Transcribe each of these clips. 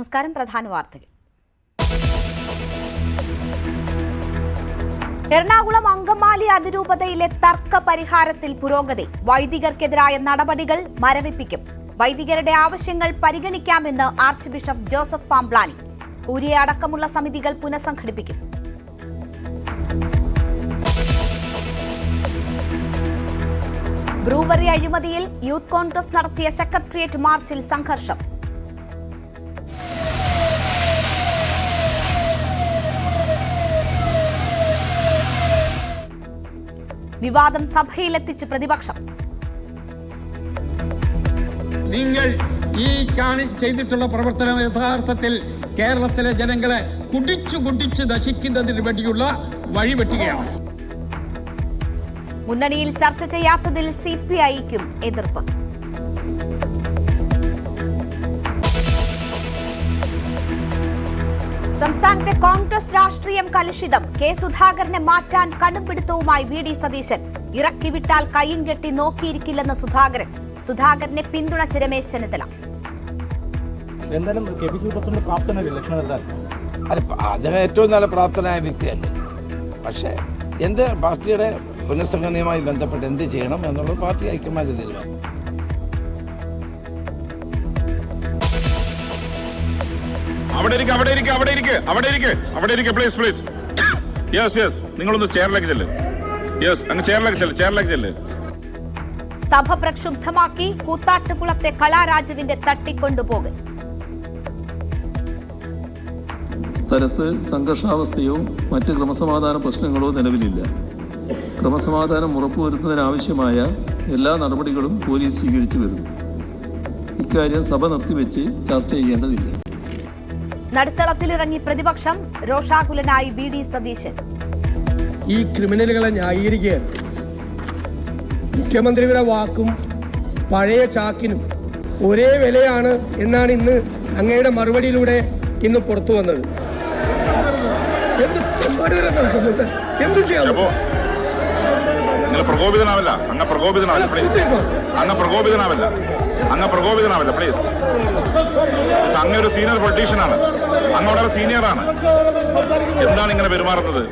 നമസ്കാരം. പ്രധാന വാർത്തകൾ. എറണാകുളം അങ്കമാലി അതിരൂപതയിലെ തർക്ക പരിഹാരത്തിൽ പുരോഗതി. വൈദികർക്കെതിരായ നടപടികൾ മരവിപ്പിക്കും. വൈദികരുടെ ആവശ്യങ്ങൾ പരിഗണിക്കാമെന്ന് ആർച്ച് ബിഷപ്പ് ജോസഫ് പാംപ്ലാനി. കൂരിയെ അടക്കമുള്ള സമിതികൾ പുനഃസംഘടിപ്പിക്കും. ബ്രൂവറി അഴിമതിയിൽ യൂത്ത് കോൺഗ്രസ് നടത്തിയ സെക്രട്ടേറിയറ്റ് മാർച്ചിൽ സംഘർഷം. വിവാദം സഭയിലെത്തിച്ച് പ്രതിപക്ഷം. നിങ്ങൾ ഈ ചെയ്തിട്ടുള്ള പ്രവർത്തനം യഥാർത്ഥത്തിൽ കേരളത്തിലെ ജനങ്ങളെ കുടിച്ചു നശിക്കുന്നതിന് വേണ്ടിയുള്ള വഴിവെട്ടുകയാണ്. മുന്നണിയിൽ ചർച്ച ചെയ്യാത്തതിൽ സിപിഐക്കും എതിർപ്പ്. സംസ്ഥാനത്തെ കോൺഗ്രസ് രാഷ്ട്രീയം കലുഷിതം. കെ സുധാകരനെ മാറ്റാൻ കടുംപിടുത്തവുമായി വി.ഡി. സതീശൻ. ഇറക്കിവിട്ടാൽ കൈയും കെട്ടി നോക്കിയിരിക്കില്ലെന്ന് സുധാകരൻ. സുധാകരനെ പിന്തുണച്ച് രമേശ് ചെന്നിത്തല. അദ്ദേഹം ഏറ്റവും നല്ല പ്രാപ്തനായ വ്യക്തിയല്ലേ. പക്ഷേ എന്ത് പാർട്ടിയുടെ പുനഃസംഘടനയുമായി ബന്ധപ്പെട്ട് എന്ത് ചെയ്യണം എന്നുള്ളത് പാർട്ടി ഹൈക്കമാൻഡ് തീരുമാനം. നിങ്ങളൊന്ന് ചെയറിലേക്ക് ചെല്ല്. സഭ പ്രക്ഷുബ്ധമാക്കി കൂത്താട്ടുകുളത്തെ കലാരാജുവിന്റെ തട്ടിക്കൊണ്ടുപോകൽ. സ്ഥലത്ത് സംഘർഷാവസ്ഥയോ മറ്റ് ക്രമസമാധാന പ്രശ്നങ്ങളോ നിലവിലില്ല. ക്രമസമാധാനം ഉറപ്പുവരുത്തുന്നതിനാവശ്യമായ എല്ലാ നടപടികളും പോലീസ് സ്വീകരിച്ചു വരുന്നു. ഇക്കാര്യം സഭ നിർത്തിവെച്ച് ചർച്ച ചെയ്യേണ്ടതില്ല. നടുത്തളത്തിലിറങ്ങി പ്രതിപക്ഷം. രോഷാകുലനായി വി.ഡി. സതീശൻ. ഈ ക്രിമിനലുകളെ ന്യായീകരിക്കുകയാണ്. മുഖ്യമന്ത്രിയുടെ വാക്കും പഴയ ചാക്കിനും ഒരേ വിലയാണ് എന്നാണ് ഇന്ന് അങ്ങയുടെ മറുപടിയിലൂടെ ഇന്ന് പുറത്തു വന്നത്. പ്രകോപിതനാവല്ല പ്ലീസ്. അങ്ങ് ഒരു സീനിയർ പൊളിറ്റീഷ്യനാണ്, അങ്ങ് വളരെ സീനിയറാണ്. എന്താണ് ഇങ്ങനെ പെരുമാറുന്നത്?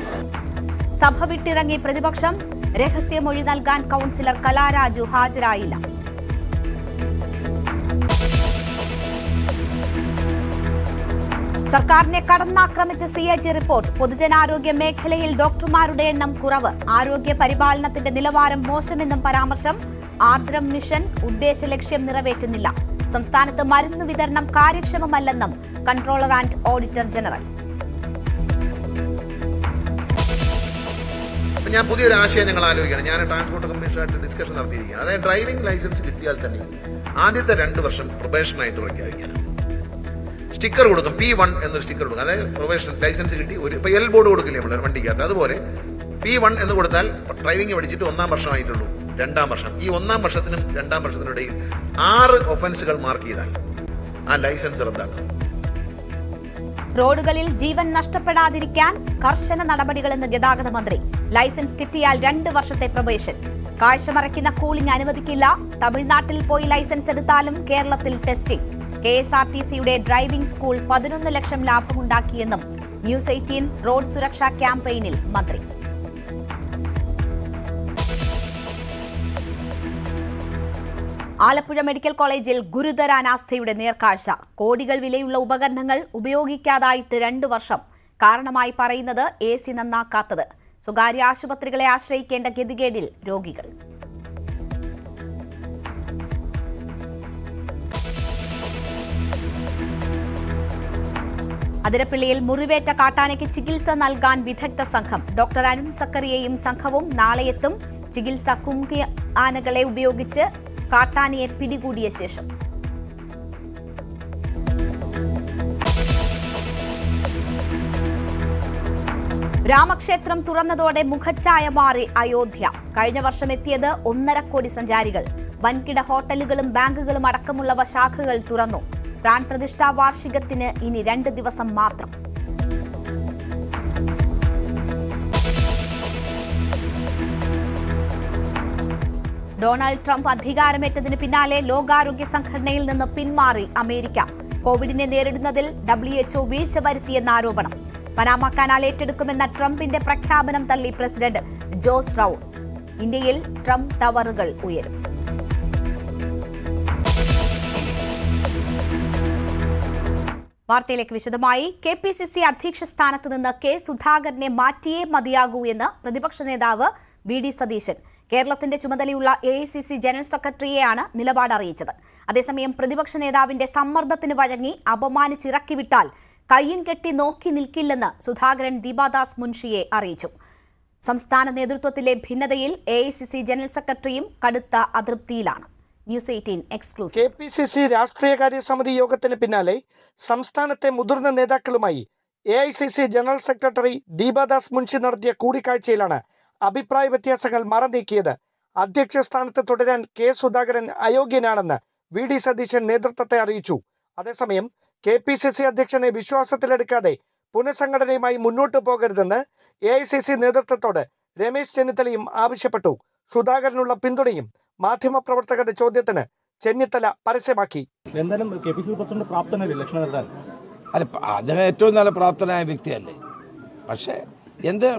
സഭ വിട്ടിറങ്ങി പ്രതിപക്ഷം. രഹസ്യമൊഴി നൽകാൻ കൌൺസിലർ കലാരാജു ഹാജരായില്ല. സർക്കാരിനെ കടന്നാക്രമിച്ച CAG റിപ്പോർട്ട്. പൊതുജനാരോഗ്യ മേഖലയിൽ ഡോക്ടർമാരുടെ എണ്ണം കുറവ്. ആരോഗ്യ പരിപാലനത്തിന്റെ നിലവാരം മോശമെന്നും പരാമർശം. ആർദ്രം മിഷൻ ഉദ്ദേശ ലക്ഷ്യം നിറവേറ്റുന്നില്ല. സംസ്ഥാനത്ത് മരുന്ന് വിതരണം കാര്യക്ഷമമല്ലെന്നും കൺട്രോളർ ആൻഡ് ഓഡിറ്റർ ജനറൽ. ഞാൻ പുതിയൊരു ആശയം ഞങ്ങൾ ആലോചിക്കുകയാണ്. ഞാൻ ട്രാൻസ്പോർട്ട് കമ്മീഷനായിട്ട് ഡിസ്കഷൻ നടത്തിയിരിക്കുകയാണ്. അതായത് ഡ്രൈവിംഗ് ലൈസൻസ് കിട്ടിയാൽ തന്നെ ആദ്യത്തെ 2 വർഷം പ്രൊബേഷനായിട്ട് പ്രഖ്യാപിക്കാനാണ്. സ്റ്റിക്കർ കൊടുക്കും, P1 എന്നൊരു സ്റ്റിക്കർ കൊടുക്കും. അതായത് പ്രൊബേഷൻ ലൈസൻസ് കിട്ടി ഇപ്പൊ L ബോർഡ് കൊടുക്കില്ലേ നമ്മൾ വണ്ടിക്കകത്ത്, അതുപോലെ P1 എന്ന് കൊടുത്താൽ ഡ്രൈവിംഗ് പഠിച്ചിട്ട് 1-ാം വർഷമായിട്ടുള്ളൂ 2-ാം വർഷം. ഈ 1-ാം വർഷത്തിനും 2-ാം വർഷത്തിനിടയിൽ 6 ഒഫൻസുകൾ മാർക്ക് ചെയ്താൽ ആ ലൈസൻസ് റദ്ദാക്കും. റോഡുകളിൽ ജീവൻ നഷ്ടപ്പെടാതിരിക്കാൻ കർശന നടപടികളെന്ന് ഗതാഗത മന്ത്രി. ലൈസൻസ് കിട്ടിയാൽ 2 വർഷത്തെ പ്രൊബേഷൻ. കാഴ്ച മറയ്ക്കുന്ന കൂളിംഗ് അനുവദിക്കില്ല. തമിഴ്നാട്ടിൽ പോയി ലൈസൻസ് എടുത്താലും കേരളത്തിൽ ടെസ്റ്റിംഗ്. KSRTCയുടെ ഡ്രൈവിംഗ് സ്കൂൾ 11 ലക്ഷം ലാഭമുണ്ടാക്കിയെന്നും ന്യൂസ് 18 റോഡ് സുരക്ഷാ ക്യാമ്പയിനിൽ മന്ത്രി. ആലപ്പുഴ മെഡിക്കൽ കോളേജിൽ ഗുരുതര അനാസ്ഥയുടെ നേർക്കാഴ്ച. കോടികൾ വിലയുള്ള ഉപകരണങ്ങൾ ഉപയോഗിക്കാതായിട്ട് 2 വർഷം. കാരണമായി പറയുന്നത് AC നന്നാക്കാത്തത്. സ്വകാര്യ ആശുപത്രികളെ ആശ്രയിക്കേണ്ട ഗതികേടിൽ രോഗികൾ. അതിരപ്പിള്ളിയിൽ മുറിവേറ്റ കാട്ടാനയ്ക്ക് ചികിത്സ നൽകാൻ വിദഗ്ധ സംഘം. ഡോക്ടർ അരുൺ സക്കറിയയും സംഘവും നാളെ എത്തും. ചികിത്സ കുങ്കി ആനകളെ ഉപയോഗിച്ച് കാട്ടാനയെ പിടികൂടിയ ശേഷം. രാമക്ഷേത്രം തുറന്നതോടെ മുഖച്ഛായ മാറി അയോധ്യ. കഴിഞ്ഞ വർഷം എത്തിയത് 1.5 കോടി സഞ്ചാരികൾ. വൻകിട ഹോട്ടലുകളും ബാങ്കുകളും അടക്കമുള്ളവ ശാഖകൾ തുറന്നു. പ്രാൺപ്രതിഷ്ഠാ വാർഷികത്തിന് ഇനി 2 ദിവസം മാത്രം. ഡൊണാൾഡ് ട്രംപ് അധികാരമേറ്റതിന് പിന്നാലെ ലോകാരോഗ്യ സംഘടനയിൽ നിന്ന് പിന്മാറി അമേരിക്ക. കോവിഡിനെ നേരിടുന്നതിൽ WHO വീഴ്ച വരുത്തിയെന്ന ആരോപണം. പനാമ കനാൽ ഏറ്റെടുക്കുമെന്ന ട്രംപിന്റെ പ്രഖ്യാപനം തള്ളി പ്രസിഡന്റ് ജോസ് റൌൾ. ഇന്ത്യയിൽ ട്രംപ് ടവറുകൾ ഉയരും. വാർത്തയിലേക്ക് വിശദമായി. KPCC അധ്യക്ഷ സ്ഥാനത്ത് നിന്ന് കെ സുധാകരനെ മാറ്റിയേ മതിയാകൂ എന്ന് പ്രതിപക്ഷ നേതാവ് VD സതീശൻ കേരളത്തിന്റെ ചുമതലയുള്ള AICC ജനറൽ സെക്രട്ടറിയെയാണ് നിലപാട് അറിയിച്ചത്. അതേസമയം പ്രതിപക്ഷ നേതാവിന്റെ സമ്മർദ്ദത്തിന് വഴങ്ങി അപമാനിച്ചിറക്കിവിട്ടാൽ കയ്യും കെട്ടി നോക്കി നിൽക്കില്ലെന്ന് സുധാകരൻ ദീപാദാസ് മുൻഷിയെ അറിയിച്ചു. സംസ്ഥാന നേതൃത്വത്തിലെ ഭിന്നതയിൽ AICC ജനറൽ സെക്രട്ടറിയും കടുത്ത അതൃപ്തിയിലാണ്. News 18 exclusive. KPCC രാഷ്ട്രീയകാര്യ സമിതി യോഗത്തിന് പിന്നാലെ സംസ്ഥാനത്തെ മുതിർന്ന നേതാക്കളുമായി AICC general secretary Deepa Das Munshi നടത്തിയ കൂടിക്കാഴ്ചയിലാണ് അഭിപ്രായ വ്യത്യാസങ്ങൾ മറനീക്കിയത്. അധ്യക്ഷ സ്ഥാനത്ത് തുടരാൻ കെ സുധാകരൻ അയോഗ്യനാണെന്ന് VD സതീശൻ നേതൃത്വത്തെ അറിയിച്ചു. അതേസമയം KPCC അധ്യക്ഷനെ വിശ്വാസത്തിലെടുക്കാതെ പുനഃസംഘടനയുമായി മുന്നോട്ടു പോകരുതെന്ന് AICC നേതൃത്വത്തോട് രമേശ് ചെന്നിത്തലയും ആവശ്യപ്പെട്ടു. സുധാകരനുള്ള പിന്തുണയും മാധ്യമപ്രവർത്തകരുടെ ചോദ്യത്തിന് ചെന്നിത്തല പരസ്യമാക്കി. എന്തായാലും KPCC പ്രസിഡന്റ് പ്രാപ്തനല്ലേ ഇലക്ഷൻ നടത്താൻ? അല്ല, അദ്ദേഹം ഏറ്റവും നല്ല പ്രാപ്തനായ വ്യക്തിയല്ലേ. പക്ഷേ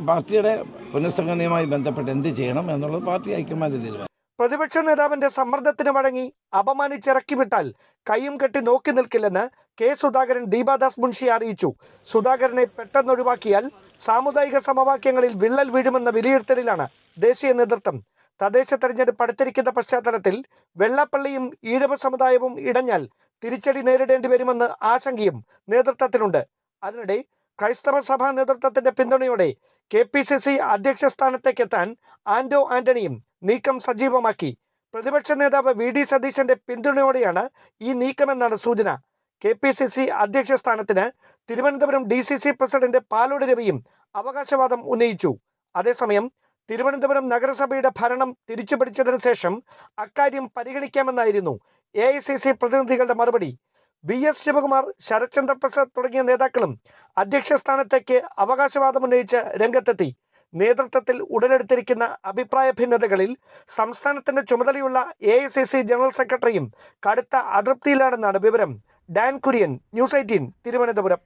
പാർട്ടിയുടെ പുനഃസംഘടനയുമായി ബന്ധപ്പെട്ട് എന്ത് ചെയ്യണം എന്നുള്ളത് പാർട്ടി ഹൈക്കമാൻഡ് തീരുമാനം. പ്രതിപക്ഷ നേതാവിന്റെ സമ്മർദ്ദത്തിന് വഴങ്ങി അപമാനിച്ചിറക്കി വിട്ടാൽ കയ്യും കെട്ടി നോക്കി നിൽക്കില്ലെന്ന് കെ സുധാകരൻ ദീപാദാസ് മുൻഷിയെ അറിയിച്ചു. സുധാകരനെ പെട്ടെന്നൊഴിവാക്കിയാൽ സാമുദായിക സമവാക്യങ്ങളിൽ വിള്ളൽ വീഴുമെന്ന വിലയിരുത്തലിലാണ് ദേശീയ നേതൃത്വം. തദ്ദേശ തെരഞ്ഞെടുപ്പ് അടുത്തിരിക്കുന്ന പശ്ചാത്തലത്തിൽ വെള്ളാപ്പള്ളിയും ഈഴവ സമുദായവും ഇടഞ്ഞാൽ തിരിച്ചടി നേരിടേണ്ടി വരുമെന്ന് ആശങ്കയും നേതൃത്വത്തിനുണ്ട്. അതിനിടെ ക്രൈസ്തവ സഭാ നേതൃത്വത്തിന്റെ പിന്തുണയോടെ KPCC അധ്യക്ഷ സ്ഥാനത്തേക്കെത്താൻ ആന്റോ ആന്റണിയും നീക്കം സജീവമാക്കി. പ്രതിപക്ഷ നേതാവ് VD സതീശന്റെ പിന്തുണയോടെയാണ് ഈ നീക്കമെന്നാണ് സൂചന. KPCC അധ്യക്ഷ സ്ഥാനത്തിന് തിരുവനന്തപുരം DCC പ്രസിഡന്റ് പാലോട് രവിയും അവകാശവാദം ഉന്നയിച്ചു. അതേസമയം തിരുവനന്തപുരം നഗരസഭയുടെ ഭരണം തിരിച്ചുപിടിച്ചതിനു ശേഷം അക്കാര്യം പരിഗണിക്കാമെന്നായിരുന്നു AICC പ്രതിനിധികളുടെ മറുപടി. VS ശിവകുമാർ, ശരത്ചന്ദ്ര പ്രസാദ് തുടങ്ങിയ നേതാക്കളും അധ്യക്ഷ സ്ഥാനത്തേക്ക് അവകാശവാദമുന്നയിച്ച് രംഗത്തെത്തി. നേതൃത്വത്തിൽ ഉടലെടുത്തിരിക്കുന്ന അഭിപ്രായ ഭിന്നതകളിൽ സംസ്ഥാനത്തിന്റെ ചുമതലയുള്ള AICC ജനറൽ സെക്രട്ടറിയും കടുത്ത അതൃപ്തിയിലാണെന്നാണ് വിവരം. Dan Kurian, news 18 Thiruvananthapuram.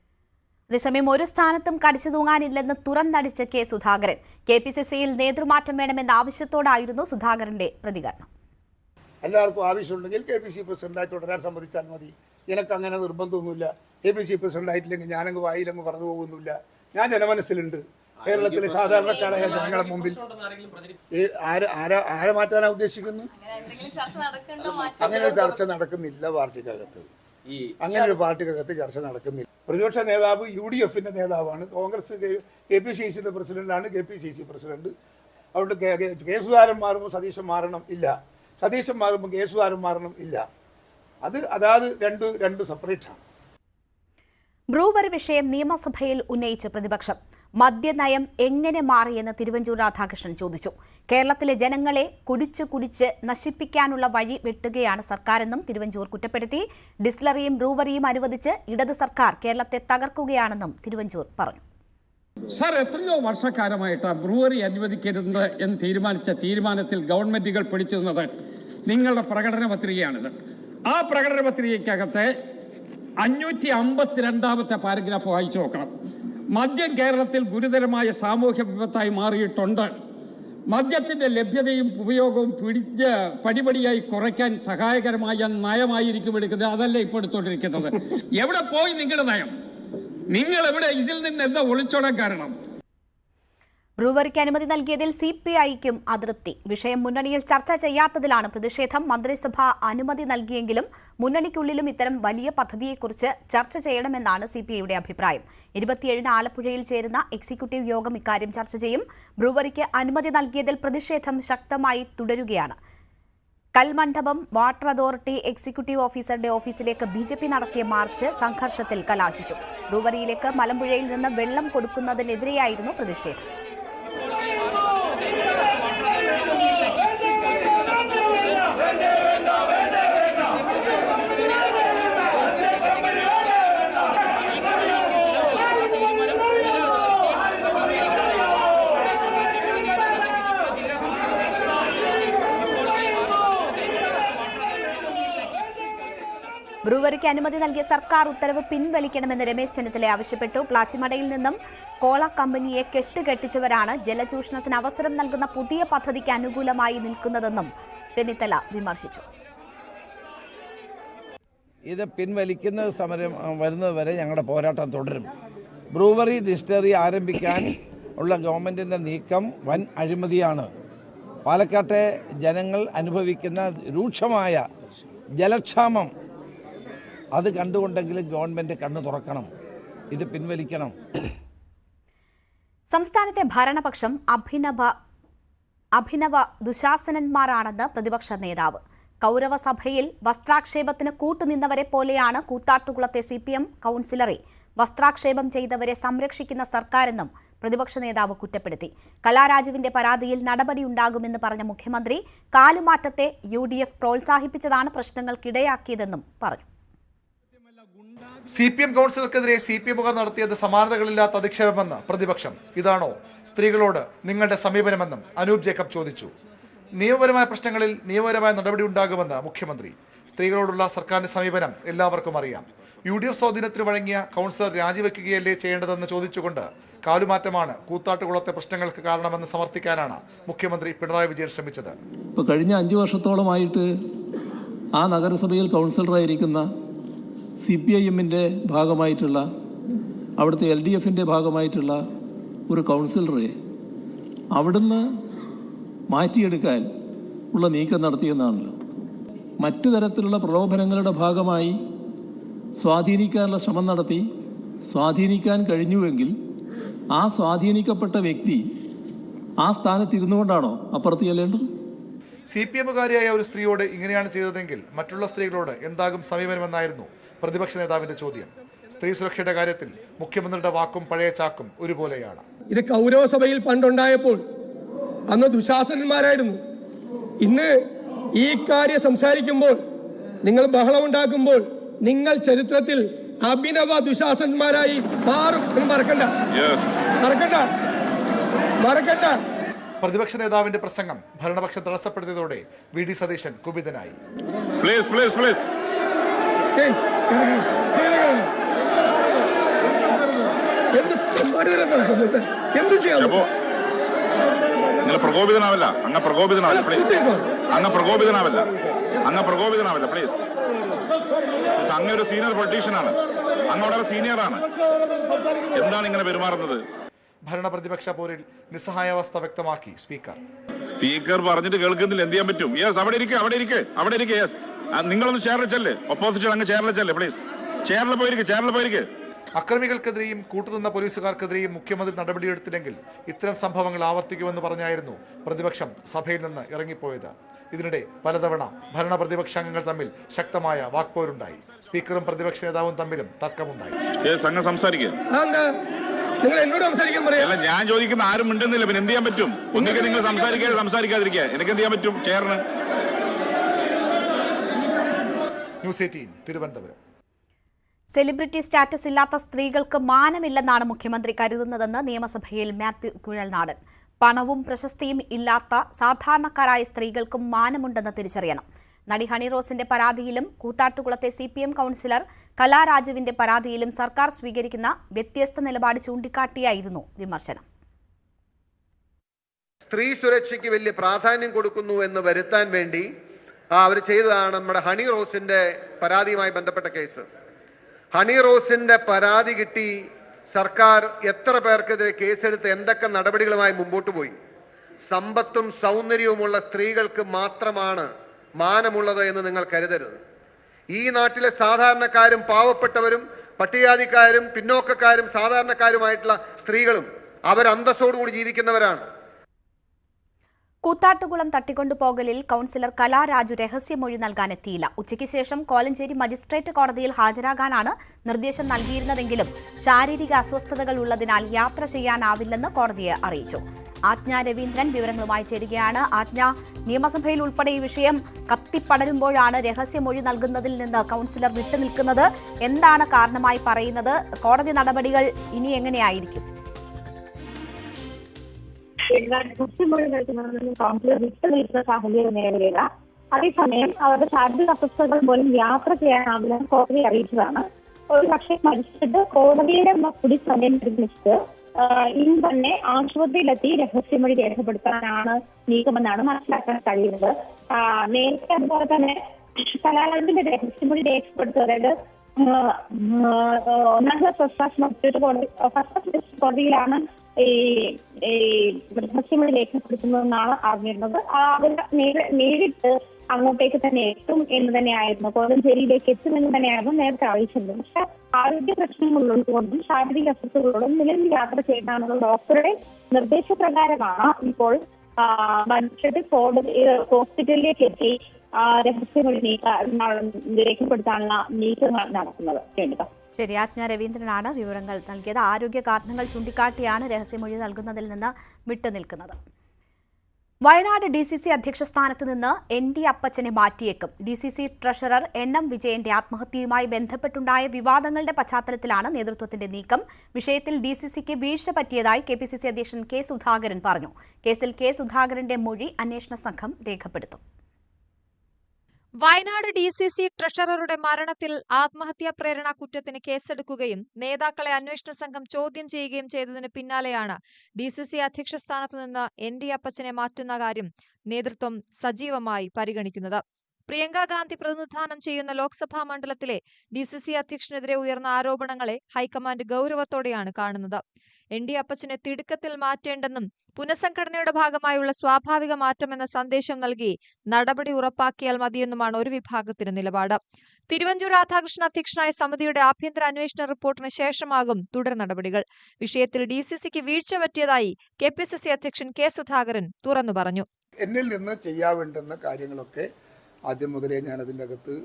അതേസമയം ഒരു സ്ഥാനത്തും കടിച്ചു തൂങ്ങാനില്ലെന്ന് തുറന്നടിച്ച് കെ സുധാകരൻ. KPCCയിൽ നേതൃമാറ്റം വേണമെന്ന ആവശ്യത്തോടായിരുന്നു സുധാകരന്റെ പ്രതികരണം. എല്ലാവർക്കും ആവശ്യമുണ്ടെങ്കിൽ KPCC പ്രസിഡന്റായി തുടരാൻ സമ്മതിച്ചാൽ മതി. എനിക്ക് അങ്ങനെ നിർബന്ധമൊന്നുമില്ല. KPCC പ്രസിഡന്റായിട്ടില്ലെങ്കിൽ ഞാനങ്ങ് വായിലങ്ങ് പറഞ്ഞു പോകുന്നില്ല. ഞാൻ ജനമനസ്സിലുണ്ട്. കേരളത്തിലെ സാധാരണക്കാരായ ജനങ്ങളുടെ മുമ്പിൽ ആരെ മാറ്റാനാണ് ഉദ്ദേശിക്കുന്നത്? അങ്ങനെ ഒരു ചർച്ച നടക്കുന്നില്ല പാർട്ടിക്കകത്ത്. അങ്ങനെ ഒരു പാർട്ടിക്കകത്ത് ചർച്ച നടക്കുന്നില്ല. പ്രതിപക്ഷ നേതാവ് UDFന്റെ നേതാവാണ്. കോൺഗ്രസ് KPCCയുടെ പ്രസിഡന്റാണ്. KPCC president. അതുകൊണ്ട് കെ സുധാകരൻ മാറുമ്പോൾ സതീശൻ മാറണം ഇല്ല, സതീശൻ മാറുമ്പോൾ കെ സുധാകരൻ മാറണം ഇല്ല. അതായത് രണ്ട് സെപ്പറേറ്റാണ്. ബ്രൂവറി വിഷയം നിയമസഭയിൽ ഉന്നയിച്ച് പ്രതിപക്ഷം. മദ്യനയം എങ്ങനെ മാറിയെന്ന് തിരുവഞ്ചൂർ രാധാകൃഷ്ണൻ ചോദിച്ചു. കേരളത്തിലെ ജനങ്ങളെ കുടിച്ച് നശിപ്പിക്കാനുള്ള വഴി വെട്ടുകയാണ് സർക്കാരെന്നും തിരുവഞ്ചൂർ കുറ്റപ്പെടുത്തി. ഡിസ്റ്റിലറിയും ബ്രൂവറിയും അനുവദിച്ച് ഇടത് സർക്കാർ കേരളത്തെ തകർക്കുകയാണെന്നും തിരുവഞ്ചൂർ പറഞ്ഞു. സർ, എത്രയോ വർഷക്കാലമായിട്ട് ബ്രൂവറി അനുവദിക്കരുത് എന്ന് തീരുമാനിച്ച തീരുമാനത്തിൽ ഗവൺമെന്റുകൾ പിടിച്ചു നിന്നത് നിങ്ങളുടെ പ്രകടന പത്രികയാണിത്. ആ പ്രകടന പത്രികയ്ക്കകത്ത് 552 പാരഗ്രാഫ് വായിച്ചു നോക്കണം. മദ്യം കേരളത്തിൽ ഗുരുതരമായ സാമൂഹ്യ വിപത്തായി മാറിയിട്ടുണ്ട്. മദ്യത്തിന്റെ ലഭ്യതയും ഉപയോഗവും പടിപടിയായി കുറയ്ക്കാൻ സഹായകരമായ നയമായിരിക്കും എടുക്കുന്നത്. അതല്ല ഇപ്പോൾ എടുത്തോണ്ടിരിക്കുന്നത്. എവിടെ പോയി നിങ്ങളുടെ നയം? നിങ്ങൾ എവിടെ ഇതിൽ നിന്ന് എന്താ ഒളിച്ചോടാൻ കാരണം? ബ്രൂവറിക്ക് അനുമതി നൽകിയതിൽ CPIക്കും അതൃപ്തി. വിഷയം മുന്നണിയിൽ ചർച്ച ചെയ്യാത്തതിലാണ് പ്രതിഷേധം. മന്ത്രിസഭ അനുമതി നൽകിയെങ്കിലും മുന്നണിക്കുള്ളിലും ഇത്തരം വലിയ പദ്ധതിയെക്കുറിച്ച് ചർച്ച ചെയ്യണമെന്നാണ് CPIയുടെ അഭിപ്രായം. 27 ആലപ്പുഴയിൽ ചേരുന്ന എക്സിക്യൂട്ടീവ് യോഗം ഇക്കാര്യം ചർച്ച ചെയ്യും. ബ്രൂവറിക്ക് അനുമതി നൽകിയതിൽ പ്രതിഷേധം ശക്തമായി തുടരുകയാണ്. കൽമണ്ഡപം വാട്ടർ അതോറിറ്റി എക്സിക്യൂട്ടീവ് ഓഫീസറുടെ ഓഫീസിലേക്ക് BJP നടത്തിയ മാർച്ച് സംഘർഷത്തിൽ കലാശിച്ചു. ബ്രൂവറിയിലേക്ക് മലമ്പുഴയിൽ നിന്ന് വെള്ളം കൊടുക്കുന്നതിനെതിരെയായിരുന്നു പ്രതിഷേധം. ബ്രൂവറിക്ക് അനുമതി നൽകിയ സർക്കാർ ഉത്തരവ് പിൻവലിക്കണമെന്ന് രമേശ് ചെന്നിത്തല ആവശ്യപ്പെട്ടു. പ്ലാച്ചിമടയിൽ നിന്നും കോള കമ്പനിയെ കെട്ടുകെട്ടിച്ചവരാണ് ജലചൂഷണത്തിന് അവസരം നൽകുന്ന പുതിയ പദ്ധതിക്ക് അനുകൂലമായി നിൽക്കുന്നതെന്നും ചെന്നിത്തല വിമർശിച്ചു. ഇത് പിൻവലിക്കുന്ന സമരം വരുന്നതുവരെ ഞങ്ങളുടെ പോരാട്ടം തുടരും. ബ്രൂവറി ഡിസ്റ്റിലറി ആരംഭിക്കാൻ ഉള്ള ഗവൺമെൻറ്റിൻ്റെ നീക്കം വൻ അഴിമതിയാണ്. പാലക്കാട്ടെ ജനങ്ങൾ അനുഭവിക്കുന്ന രൂക്ഷമായ ജലക്ഷാമം അത് കണ്ടുകൊണ്ടെങ്കിലും ഗവൺമെൻറ് കണ്ണു തുറക്കണം. ഇത് പിൻവലിക്കണം. സംസ്ഥാനത്തെ ഭരണപക്ഷം അഭിനവ ദുശാസനന്മാരാണെന്ന് പ്രതിപക്ഷ നേതാവ്. കൗരവസഭയിൽ വസ്ത്രാക്ഷേപത്തിന് കൂട്ടുനിന്നവരെ പോലെയാണ് കൂത്താട്ടുകുളത്തെ CPM കൗൺസിലറെ വസ്ത്രാക്ഷേപം ചെയ്തവരെ സംരക്ഷിക്കുന്ന സർക്കാരെന്നും പ്രതിപക്ഷ നേതാവ് കുറ്റപ്പെടുത്തി. കലാരാജുവിന്റെ പരാതിയിൽ നടപടിയുണ്ടാകുമെന്ന് പറഞ്ഞ മുഖ്യമന്ത്രി കാലുമാറ്റത്തെ UDF പ്രോത്സാഹിപ്പിച്ചതാണ് പ്രശ്നങ്ങൾക്കിടയാക്കിയതെന്നും പറഞ്ഞു. CPM കൗൺസിലർക്കെതിരെ CPM നടത്തിയത് സമാനതകളില്ലാത്ത അധിക്ഷേപമെന്ന് പ്രതിപക്ഷം. ഇതാണോ സ്ത്രീകളോട് നിങ്ങളുടെ സമീപനമെന്നും അനൂപ് ജേക്കബ് ചോദിച്ചു. നിയമപരമായ പ്രശ്നങ്ങളിൽ നിയമപരമായ നടപടി ഉണ്ടാകുമെന്ന് മുഖ്യമന്ത്രി. സ്ത്രീകളോടുള്ള സർക്കാരിന്റെ സമീപനം എല്ലാവർക്കും അറിയാം. UDF സ്വാധീനത്തിന് വഴങ്ങിയ കൗൺസിലർ രാജിവെക്കുകയല്ലേ ചെയ്യേണ്ടതെന്ന് ചോദിച്ചുകൊണ്ട് കാലുമാറ്റമാണ് കൂത്താട്ടുകുളത്തെ പ്രശ്നങ്ങൾക്ക് കാരണമെന്ന് സമർത്ഥിക്കാനാണ് മുഖ്യമന്ത്രി പിണറായി വിജയൻ ശ്രമിച്ചത്. ഇപ്പോൾ കഴിഞ്ഞ 5 വർഷത്തോളമായിട്ട് ആ നഗരസഭയിൽ കൗൺസിലറായിരിക്കുന്ന CPIMന്റെ ഭാഗമായിട്ടുള്ള അവിടുത്തെ LDFന്റെ ഭാഗമായിട്ടുള്ള ഒരു കൗൺസിലറെ അവിടുന്ന് മാറ്റിയെടുക്കാൻ ഉള്ള നീക്കം നടത്തിയെന്നാണല്ലോ. മറ്റു തരത്തിലുള്ള പ്രലോഭനങ്ങളുടെ ഭാഗമായി സ്വാധീനിക്കാനുള്ള ശ്രമം നടത്തി സ്വാധീനിക്കാൻ കഴിഞ്ഞുവെങ്കിൽ ആ സ്വാധീനിക്കപ്പെട്ട വ്യക്തി ആ സ്ഥാനത്തിരുന്നു കൊണ്ടാണോ അപ്പുറത്ത് ചെല്ലേണ്ടത്? CPMകാരിയായ ഒരു സ്ത്രീയോട് ഇങ്ങനെയാണ് ചെയ്തതെങ്കിൽ മറ്റുള്ള സ്ത്രീകളോട് എന്താകും സമീപനമെന്നായിരുന്നു പ്രതിപക്ഷ നേതാവിന്റെ ചോദ്യം. സ്ത്രീ സുരക്ഷയുടെ കാര്യത്തിൽ മുഖ്യമന്ത്രിയുടെ വാക്കും പഴയ ചാക്കും ഒരുപോലെയാണ്. ഇത് കൗരവസഭയിൽ പണ്ടുണ്ടായപ്പോൾ അന്ന് ദുശാസനന്മാരായിരുന്നു. ഇന്ന് ഈ കാര്യം സംസാരിക്കുമ്പോൾ നിങ്ങൾ ബഹളമുണ്ടാക്കുമ്പോൾ നിങ്ങൾ ചരിത്രത്തിൽ അഭിനവ ദുശാസന്മാരായി മാറും. മറക്കണ്ട. പ്രതിപക്ഷ നേതാവിന്റെ പ്രസംഗം ഭരണപക്ഷം തടസ്സപ്പെടുത്തിയതോടെ VD സതീശൻ കുപിതനായി. പ്രകോപിതനാവല്ല പ്ലീസ്. അങ്ങ് ഒരു സീനിയർ പൊളിറ്റീഷ്യനാണ്, അങ്ങ് വളരെ സീനിയറാണ്. എന്താണ് ഇങ്ങനെ പെരുമാറുന്നത്? ഭരണപ്രതിപക്ഷ പോരിൽ നിസ്സഹായാവസ്ഥ വ്യക്തമാക്കി സ്പീക്കർ പറഞ്ഞിട്ട് കേൾക്കുന്നില്ല. എന്ത് ചെയ്യാൻ പറ്റും? യെസ്, അവിടെ ഇരിക്കെ. യെസ്, നിങ്ങളൊന്ന് ചെയറിൽ ചെല്ല്. ഒപ്പോസിഷൻ അങ്ങ് ചെയറിൽ ചെല്ല് പ്ലീസ്. ചെയറിൽ പോയിരിക്കെ. അക്രമികൾക്കെതിരെയും കൂട്ടുനിന്ന പോലീസുകാർക്കെതിരെയും മുഖ്യമന്ത്രി നടപടിയെടുത്തില്ലെങ്കിൽ ഇത്തരം സംഭവങ്ങൾ ആവർത്തിക്കുമെന്ന് പറഞ്ഞായിരുന്നു പ്രതിപക്ഷം സഭയിൽ നിന്ന് ഇറങ്ങിപ്പോയത്. ഇതിനിടെ പലതവണ ഭരണ പ്രതിപക്ഷാംഗങ്ങൾ തമ്മിൽ ശക്തമായ വാക്പോരുണ്ടായി. സ്പീക്കറും പ്രതിപക്ഷ നേതാവും തമ്മിലും തർക്കമുണ്ടായി. ഞാൻ ചോദിക്കുന്ന ആരും മിണ്ടുന്നില്ല. പിന്നെ എന്ത് ചെയ്യാൻ പറ്റും? ഒന്നുകിൽ നിങ്ങൾ സംസാരിക്കാതിരിക്കുക. എനിക്ക് എന്ത് ചെയ്യാൻ പറ്റും? ചെയറിന്. ന്യൂസ് 18 തിരുവനന്തപുരം. സെലിബ്രിറ്റി സ്റ്റാറ്റസ് ഇല്ലാത്ത സ്ത്രീകൾക്ക് മാനമില്ലെന്നാണ് മുഖ്യമന്ത്രി കരുതുന്നതെന്ന് നിയമസഭയിൽ മാത്യു കുഴൽനാടൻ. പണവും പ്രശസ്തിയും ഇല്ലാത്ത സാധാരണക്കാരായ സ്ത്രീകൾക്കും മാനമുണ്ടെന്ന് തിരിച്ചറിയണം. നടി ഹണി റോസിന്റെ പരാതിയിലും കൂത്താട്ടുകുളത്തെ CPM കൗൺസിലർ കലാരാജുവിന്റെ പരാതിയിലും സർക്കാർ സ്വീകരിക്കുന്ന വ്യത്യസ്ത നിലപാട് ചൂണ്ടിക്കാട്ടിയായിരുന്നു വിമർശനം. സ്ത്രീ സുരക്ഷയ്ക്ക് വലിയ പ്രാധാന്യം കൊടുക്കുന്നു എന്ന് വരുത്താൻ വേണ്ടി അവർ ചെയ്തതാണ് നമ്മുടെ ഹണി റോസിന്റെ പരാതിയുമായി ബന്ധപ്പെട്ട കേസ്. ഹണി റോസിന്റെ പരാതി കിട്ടി സർക്കാർ എത്ര പേർക്കെതിരെ കേസെടുത്ത് എന്തൊക്കെ നടപടികളുമായി മുമ്പോട്ട് പോയി. സമ്പത്തും സൗന്ദര്യവുമുള്ള സ്ത്രീകൾക്ക് മാത്രമാണ് മാനമുള്ളത് എന്ന് നിങ്ങൾ കരുതരുത്. ഈ നാട്ടിലെ സാധാരണക്കാരും പാവപ്പെട്ടവരും പട്ടികജാതിക്കാരും പിന്നോക്കക്കാരും സാധാരണക്കാരുമായിട്ടുള്ള സ്ത്രീകളും അവർ അന്തസ്സോടുകൂടി ജീവിക്കുന്നവരാണ്. കൂത്താട്ടുകുളം തട്ടിക്കൊണ്ടുപോകലിൽ കൗൺസിലർ കലാരാജു രഹസ്യമൊഴി നൽകാനെത്തിയില്ല. ഉച്ചയ്ക്ക് ശേഷം കോലഞ്ചേരി മജിസ്ട്രേറ്റ് കോടതിയിൽ ഹാജരാകാനാണ് നിർദ്ദേശം നൽകിയിരുന്നതെങ്കിലും ശാരീരിക അസ്വസ്ഥതകൾ ഉള്ളതിനാൽ യാത്ര ചെയ്യാനാവില്ലെന്ന് കോടതിയെ അറിയിച്ചു. ആജ്ഞ രവീന്ദ്രൻ വിവരങ്ങളുമായി ചേരുകയാണ്. ആജ്ഞ, നിയമസഭയിൽ ഉൾപ്പെടെ ഈ വിഷയം കത്തിപ്പടരുമ്പോഴാണ് രഹസ്യമൊഴി നൽകുന്നതിൽ നിന്ന് കൗൺസിലർ വിട്ടുനിൽക്കുന്നത്. എന്താണ് കാരണമായി പറയുന്നത്? കോടതി നടപടികൾ ഇനി എങ്ങനെയായിരിക്കും? കൃത്യമൊഴി നൽകുന്നതിന് കൗൺസിലർ വിട്ടുനിൽക്കുന്ന സാഹചര്യം നിലവിലില്ല. അതേസമയം അവരുടെ ശാരീരിക അസ്വസ്ഥതകൾ പോലും യാത്ര ചെയ്യാനാവില്ലെന്ന് കോടതി അറിയിച്ചതാണ്. ഒരു പക്ഷേ മജിസ്ട്രേറ്റ് കോടതിയുടെ കൂടി സമയം പരിഗണിച്ച് ഇന്ന് തന്നെ ആശുപത്രിയിലെത്തി രഹസ്യമൊഴി രേഖപ്പെടുത്താനാണ് നീക്കമെന്നാണ് മനസ്സിലാക്കാൻ കഴിയുന്നത്. നേരത്തെ അതുപോലെ തന്നെ കലാലയത്തിന്റെ രഹസ്യമൊഴി രേഖപ്പെടുത്തുക, അതായത് ഒന്നാം ക്ലാസ് ഫസ്റ്റ് ക്ലാസ് കോടതിയിലാണ് ഈ രഹസ്യമൊഴി രേഖപ്പെടുത്തുന്നതെന്നാണ് അറിഞ്ഞിരുന്നത്. അവർ നേരിട്ട് അങ്ങോട്ടേക്ക് തന്നെ എത്തും എന്ന് തന്നെയായിരുന്നു, കോഴഞ്ചേരിയിലേക്ക് എത്തുമെന്ന് തന്നെയായിരുന്നു നേരത്തെ അറിയിച്ചിരുന്നത്. പക്ഷെ ആരോഗ്യ പ്രശ്നങ്ങളുള്ളതുകൊണ്ടും ശാരീരിക അസ്വസ്ഥതകളോടും നിലവിൽ യാത്ര ചെയ്യണമെന്നുള്ള ഡോക്ടറുടെ നിർദ്ദേശപ്രകാരമാണ് ഇപ്പോൾ മജിസ്ട്രേറ്റ് ഹോസ്പിറ്റലിലേക്ക് എത്തി രഹസ്യമൊഴി രേഖപ്പെടുത്താനുള്ള നീക്കങ്ങൾ നടത്തുന്നത്. ശരി, ആജ്ഞ രവീന്ദ്രനാണ് വിവരങ്ങൾ നൽകിയത്. ആരോഗ്യ കാരണങ്ങൾ ചൂണ്ടിക്കാട്ടിയാണ് രഹസ്യമൊഴി നൽകുന്നതിൽ നിന്ന് വിട്ടുനിൽക്കുന്നത്. വയനാട് DCC അധ്യക്ഷ സ്ഥാനത്ത് നിന്ന് ND അപ്പച്ചനെ മാറ്റിയേക്കും. DCC ട്രഷറർ NM വിജയന്റെ ആത്മഹത്യയുമായി ബന്ധപ്പെട്ടുണ്ടായ വിവാദങ്ങളുടെ പശ്ചാത്തലത്തിലാണ് നേതൃത്വത്തിന്റെ നീക്കം. വിഷയത്തിൽ DCCക്ക് വീഴ്ച പറ്റിയതായി KPCC അധ്യക്ഷൻ K സുധാകരൻ പറഞ്ഞു. കേസിൽ K സുധാകരന്റെ മൊഴി അന്വേഷണ സംഘം രേഖപ്പെടുത്തും. വയനാട് DCC ട്രഷററുടെ മരണത്തിൽ ആത്മഹത്യാ പ്രേരണ കുറ്റത്തിന് കേസെടുക്കുകയും നേതാക്കളെ അന്വേഷണ സംഘം ചോദ്യം ചെയ്യുകയും ചെയ്തതിന് പിന്നാലെയാണ് DCC അധ്യക്ഷ സ്ഥാനത്ത് നിന്ന് ND അപ്പച്ചനെ മാറ്റുന്ന കാര്യം നേതൃത്വം സജീവമായി പരിഗണിക്കുന്നത്. പ്രിയങ്ക ഗാന്ധി പ്രതിനിധാനം ചെയ്യുന്ന ലോക്സഭാ മണ്ഡലത്തിലെ DCC അധ്യക്ഷനെതിരെ ഉയർന്ന ആരോപണങ്ങളെ ഹൈക്കമാൻഡ് ഗൗരവത്തോടെയാണ് കാണുന്നത്. ND അപ്പച്ചനെ തിടുക്കത്തിൽ മാറ്റേണ്ടെന്നും പുനഃസംഘടനയുടെ ഭാഗമായുള്ള സ്വാഭാവിക മാറ്റമെന്ന സന്ദേശം നൽകി നടപടി ഉറപ്പാക്കിയാൽ മതിയെന്നുമാണ് ഒരു വിഭാഗത്തിന് നിലപാട്. തിരുവഞ്ചൂർ രാധാകൃഷ്ണൻ അധ്യക്ഷനായ സമിതിയുടെ ആഭ്യന്തര അന്വേഷണ റിപ്പോർട്ടിന് ശേഷമാകും തുടർ നടപടികൾ. വിഷയത്തിൽ DCCക്ക് വീഴ്ച പറ്റിയതായി KPCC അധ്യക്ഷൻ K സുധാകരൻ തുറന്നു പറഞ്ഞു. എന്നിൽ നിന്ന് ചെയ്യാവേണ്ടുന്ന കാര്യങ്ങളൊക്കെ ആദ്യം മുതലേ ഞാൻ അതിൻ്റെ അകത്ത്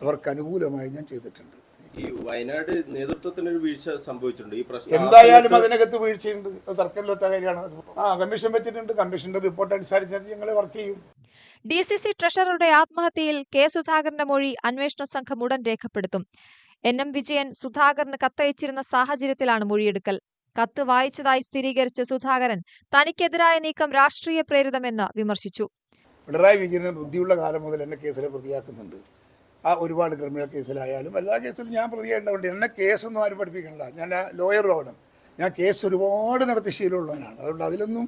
അവർക്ക് അനുകൂലമായി ഞാൻ ചെയ്തിട്ടുണ്ട്. ഈ വയനാട് നേതൃത്വത്തിനൊരു വീഴ്ച സംഭവിച്ചിട്ടുണ്ട്. ഈ പ്രശ്നം എന്തായാലും അതിനകത്ത് വീഴ്ചയുണ്ട്, അത് തർക്കമില്ലാത്ത കാര്യമാണ്. കമ്മീഷൻ വെച്ചിട്ടുണ്ട്, കമ്മീഷന്റെ റിപ്പോർട്ട് അനുസരിച്ച് ഞങ്ങൾ വർക്ക് ചെയ്യും. DCC ട്രഷററുടെ ആത്മഹത്യയിൽ K സുധാകരന്റെ മൊഴി അന്വേഷണ സംഘം ഉടൻ രേഖപ്പെടുത്തും. NM വിജയൻ സുധാകരന് കത്തയച്ചിരുന്ന സാഹചര്യത്തിലാണ് മൊഴിയെടുക്കൽ. കത്ത് വായിച്ചതായി സ്ഥിരീകരിച്ച സുധാകരൻ തനിക്കെതിരായ നീക്കം രാഷ്ട്രീയ പ്രേരിതമെന്ന് വിമർശിച്ചു. പിണറായി വിജയന് ബുദ്ധിയുള്ള കാലം മുതൽ എന്നെ കേസിലെ പ്രതിയാക്കുന്നുണ്ട്. ഒരുപാട് ക്രിമിനൽ കേസിലായാലും എല്ലാ കേസിലും ഞാൻ പ്രതിയായിട്ടുണ്ട്. എന്നെ കേസൊന്നും ആരും പഠിപ്പിക്കണ്ട, ഞാൻ ലോയറുമാണ്. ഞാൻ കേസ് ഒരുപാട് നടത്തി ശീലമുള്ളവനാണ്. അതുകൊണ്ട് അതിലൊന്നും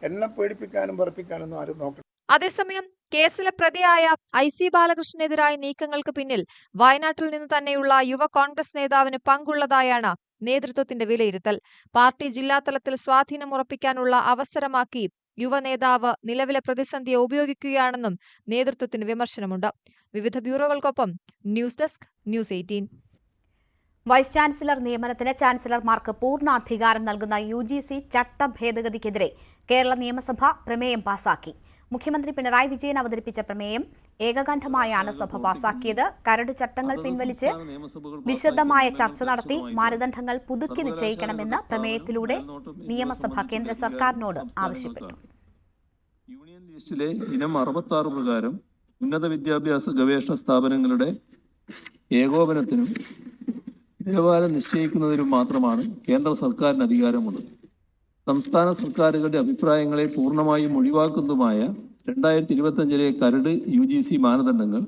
എന്നെ പേടിപ്പിക്കാനും പറപ്പിക്കാനൊന്നും ആരും നോക്കണം. അതേസമയം കേസിലെ പ്രതിയായ IC ബാലകൃഷ്ണനെതിരായ നീക്കങ്ങൾക്ക് പിന്നിൽ വയനാട്ടിൽ നിന്ന് തന്നെയുള്ള യുവ കോൺഗ്രസ് നേതാവിന് പങ്കുള്ളതായാണ് നേതൃത്വത്തിന്റെ വിലയിരുത്തൽ. പാർട്ടി ജില്ലാതലത്തിൽ സ്വാധീനമുറപ്പിക്കാനുള്ള അവസരമാക്കി യുവ നേതാവ് നിലവിലെ പ്രതിസന്ധിയെ ഉപയോഗിക്കുകയാണെന്നും നേതൃത്വത്തിന് വിമർശനമുണ്ട്. വിവിധ ബ്യൂറോകൾക്കൊപ്പം news desk news 18. Vice chancellor നിയമനത്തിന് ചാൻസലർമാർക്ക് പൂർണ്ണ അധികാരം നൽകുന്ന UGC ചട്ട ഭേദഗതിക്കെതിരെ കേരള നിയമസഭ പ്രമേയം പാസാക്കി. മുഖ്യമന്ത്രി പിണറായി വിജയൻ അവതരിപ്പിച്ച പ്രമേയം ഏകകണ്ഠമായാണ് സഭ പാസാക്കിയത്. കരട് ചട്ടങ്ങൾ പിൻവലിച്ച് വിശദമായ ചർച്ച നടത്തി മാനദണ്ഡങ്ങൾ പുതുക്കി നിശ്ചയിക്കണമെന്ന് പ്രമേയത്തിലൂടെ നിയമസഭ കേന്ദ്ര സർക്കാരിനോട് ആവശ്യപ്പെട്ടു. യൂണിയൻ ലിസ്റ്റിലെ ഇനം 66 പ്രകാരം ഉന്നത വിദ്യാഭ്യാസ ഗവേഷണ സ്ഥാപനങ്ങളുടെ ഏകോപനത്തിനും നിലവാരം നിശ്ചയിക്കുന്നതിനും മാത്രമാണ് കേന്ദ്ര സർക്കാരിന് അധികാരമുള്ളത്. സംസ്ഥാന സർക്കാരുകളുടെ അഭിപ്രായങ്ങളെ പൂർണ്ണമായും ഒഴിവാക്കുന്നതുമായ 2025 കരട് UGC മാനദണ്ഡങ്ങൾ